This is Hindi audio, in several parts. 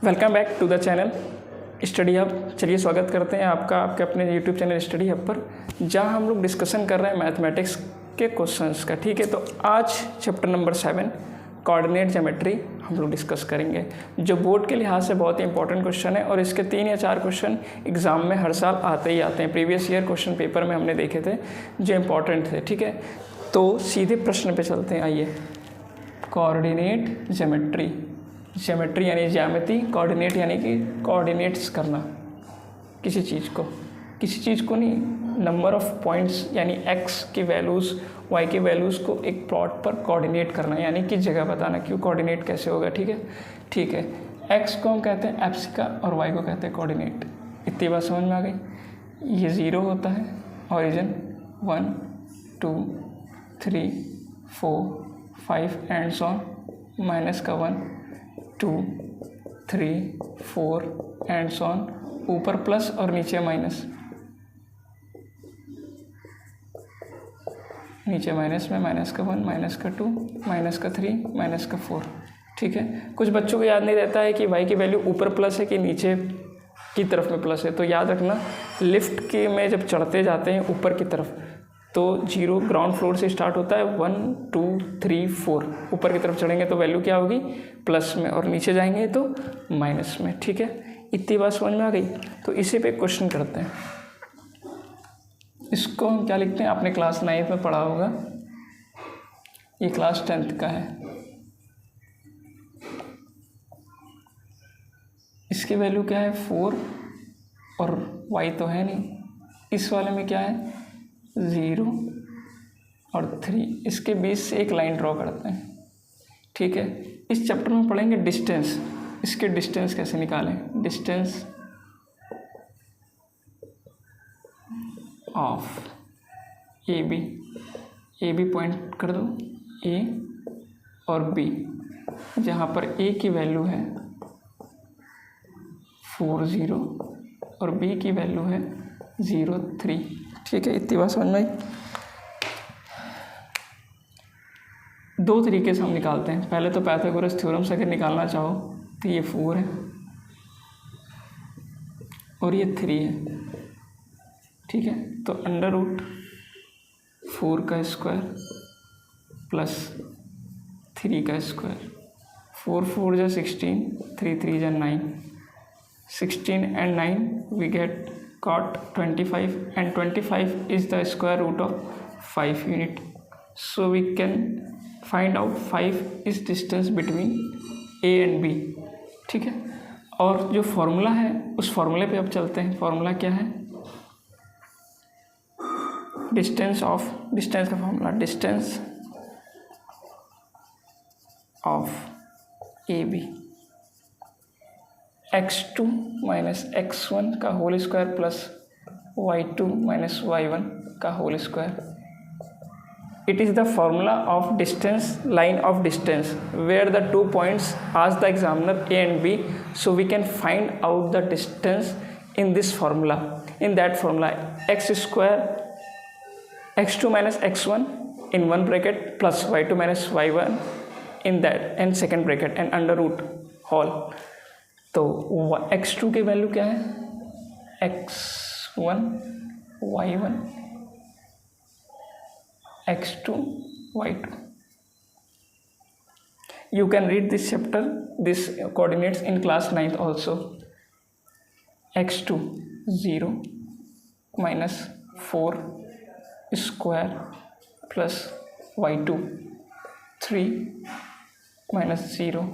Welcome back to the channel study hub. चलिए स्वागत करते हैं आपका आपके अपने यूट्यूब चैनल स्टडी हब पर, जहां हम लोग डिस्कशन कर रहे हैं मैथमेटिक्स के क्वेश्चंस का। ठीक है, तो आज चैप्टर नंबर 7 कोऑर्डिनेट ज्योमेट्री हम लोग डिस्कस करेंगे, जो बोर्ड के लिहाज से बहुत ही इंपॉर्टेंट क्वेश्चन है और इसके 3 या 4 क्वेश्चन एग्जाम में हर साल आते ही आते हैं। प्रीवियस ईयर क्वेश्चन पेपर में हमने देखे थे जो इंपॉर्टेंट थे। ठीक है, तो सीधे प्रश्न पे चलते हैं। आइए, कोऑर्डिनेट ज्योमेट्री, ज्योमेट्री यानी ज्यामिति, कोऑर्डिनेट यानी कि कोऑर्डिनेट्स करना किसी चीज़ को नहीं, नंबर ऑफ पॉइंट्स यानी एक्स की वैल्यूज़ वाई की वैल्यूज़ को एक प्लॉट पर कोऑर्डिनेट करना, यानी कि जगह बताना क्यों कोऑर्डिनेट कैसे होगा। ठीक है, एक्स को हम कहते हैं एप्सिका और वाई को कहते हैं कोऑर्डिनेट। इतनी बात समझ में आ गई। ये 0 होता है, origin 1 2 3 4 5 and so on, minus का 1 2 3 4 एंड सो ऑन, ऊपर प्लस और नीचे माइनस, नीचे माइनस में माइनस का 1 माइनस का 2 माइनस का 3 माइनस का 4। ठीक है, कुछ बच्चों को याद नहीं रहता है कि वाई की वैल्यू ऊपर प्लस है कि नीचे की तरफ में प्लस है। तो याद रखना, लिफ्ट के में जब चढ़ते जाते हैं ऊपर की तरफ तो 0 ग्राउंड फ्लोर से स्टार्ट होता है, 1 2 3 4 ऊपर की तरफ चढ़ेंगे तो वैल्यू क्या होगी, प्लस में, और नीचे जाएंगे तो माइनस में। ठीक है, इतनी बात समझ में आ गई। तो इसी पे क्वेश्चन करते हैं। इसको हम क्या लिखते हैं, आपने क्लास 9 में पढ़ा होगा, ये क्लास 10th का है। इसकी वैल्यू क्या है 4 और y तो है नहीं, इस वाले में क्या है 0 और 3, इसके बीच से एक लाइन ड्रॉ करते हैं। ठीक है, इस चैप्टर में पढ़ेंगे डिस्टेंस, इसके डिस्टेंस कैसे निकालें, distance of A B point कर दो, ए और बी, जहाँ पर ए की वैल्यू है 4 0 और बी की वैल्यू है 0 3। ठीक है, इतनी बात समझ में आई। 2 तरीके से हम निकालते हैं। पहले तो पाइथागोरस थ्योरम से अगर निकालना चाहो तो ये 4 है और ये 3 है। ठीक है, तो अंडर रूट 4 का स्क्वायर प्लस 3 का स्क्वायर, 4 4 जा 16, 3 3 जा 9, 16 and 9 we get got 25 and 25 is the square root of 5 unit, so we can find out 5 is distance between A and B। ठीक है, और जो फॉर्मूला है उस फॉर्मूले पे अब चलते हैं। फॉर्मूला क्या है, डिस्टेंस का formula, distance of A B x2 minus x1 का whole square plus y2 minus y1 का whole square. It is the formula of distance, line of distance where the 2 points ask the examiner A and B, so we can find out the distance in this formula, in that formula x square x2 minus x1 in one bracket plus y2 minus y1 in that and second bracket and under root whole। तो x2 की वैल्यू क्या है, x1 y1 x2 y2। You can read this chapter, this coordinates in class 9th also। x2 0 minus 4 square plus y2 3 minus 0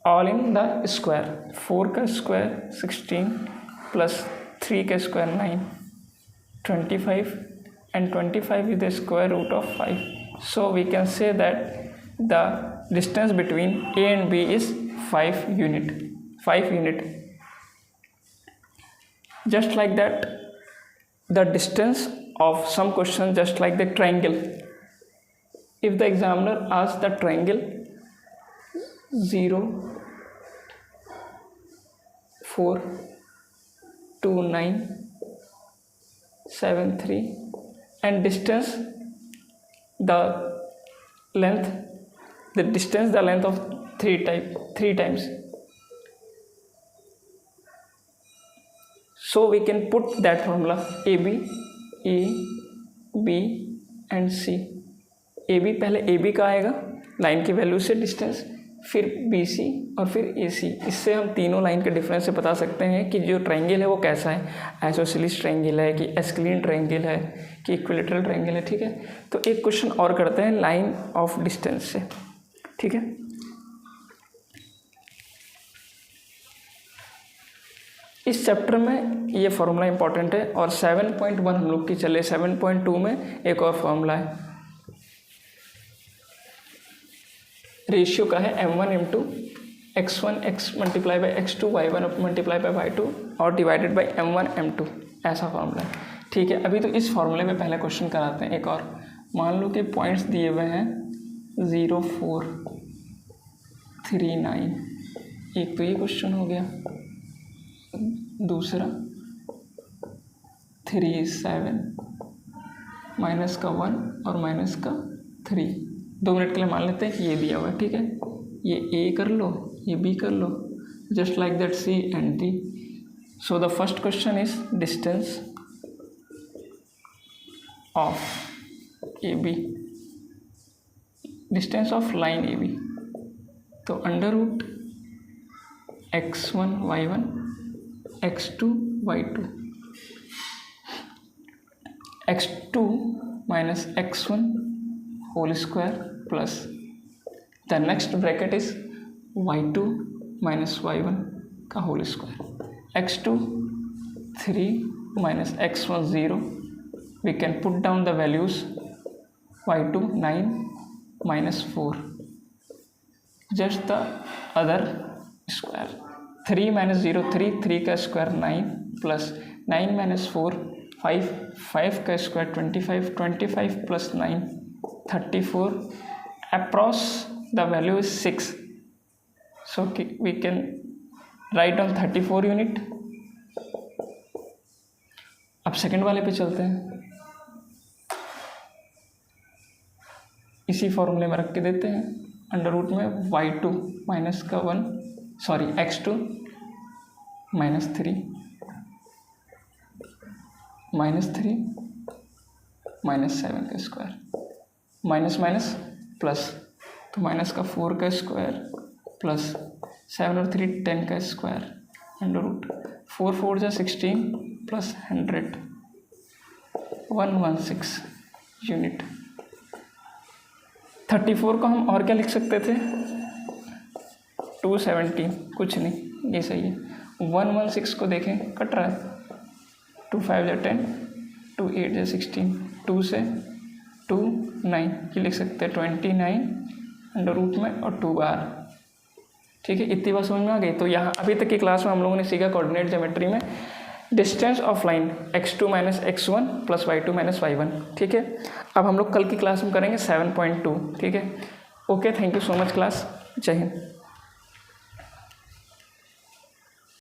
all in the square, 4 का स्क्वायर 16 प्लस 3 का square 9, 25 and 25 is the square root of 5, so we can say that the distance between A and B is 5 unit। Just like that, the distance of some question, just like the triangle, if the examiner asks the triangle 0 4 2 9 7 3 and distance, the length the length of 3 times. So we can put that formula AB, A, B and C. AB पहले AB का आएगा लाइन की वैल्यू से डिस्टेंस, फिर BC और फिर AC. इससे हम तीनों लाइन के डिफरेंस से बता सकते हैं कि जो ट्रायंगल है वो कैसा है, आइसोसेलेस ट्रायंगल है कि एस्केलिन ट्रायंगल है कि इक्विलेटरल ट्रायंगल है. ठीक है, तो एक क्वेश्चन और करते हैं लाइन ऑफ डिस्टेंस से. ठीक है, इस चैप्टर में ये फार्मूला इंपॉर्टेंट है. और 7.1 हम लोग की चले, 7.2 में एक और फार्मूला है, रेशियो का है m1 * x1 x multiply by x2 y1 multiply by y2 और डिवाइडेड बाई m1 m2, ऐसा फार्मूला है. ठीक है, अभी तो इस फार्मूले में पहले क्वेश्चन कराते हैं एक और. मान लो कि पॉइंट्स दिए हुए हैं 0, 4, 3, 9. एक तो ये क्वेश्चन हो गया, दूसरा 3, 7, माइनस का 1 और माइनस का 3. 2 मिनट के लिए मान लेते हैं कि ये दिया हुआ है. ठीक है, ये A कर लो, ये B कर लो, just like that C and D. So the first question is distance of AB, distance of line AB. तो under root x1 y1 x2 y2, x2 minus x1 whole square plus the next bracket is y2 minus y1 का whole square. x2 3 minus x1 0. We can put down the values. y2 9 minus 4, just the other square. 3 minus 0 3, 3 का स्क्वायर 9 प्लस 9 माइनस 4 5, 5 का square 25, 25 plus 9 34. Approx the value is 6. So we can write down 34 unit. अब सेकेंड वाले पे चलते हैं, इसी फॉर्मूले में रख के देते हैं. अंडर रूट में y2 माइनस का 1 सॉरी x2 माइनस 3 माइनस 7 का स्क्वायर माइनस माइनस प्लस, तो माइनस का 4 का स्क्वायर प्लस 7 और 3 10 का स्क्वायर अंडर रूट 4 4 जा 16 प्लस 100 116 यूनिट. 34 को हम और क्या लिख सकते थे, 217, कुछ नहीं, ये सही है. 116 को देखें कट रहा है, 2 5 जा 10, 2 8 जा 16, 2 से 2 9, ये लिख सकते हैं 29 अंडर रूट में और 2 बार. ठीक है, इतनी बात समझ में आ गई. तो यहाँ अभी तक की क्लास में हम लोगों ने सीखा कोऑर्डिनेट ज्योमेट्री में distance of line x2 minus x1 plus y2 minus y1. ठीक है, अब हम लोग कल की क्लास में करेंगे 7.2. ठीक है, okay, thank you so much class. जय हिंद.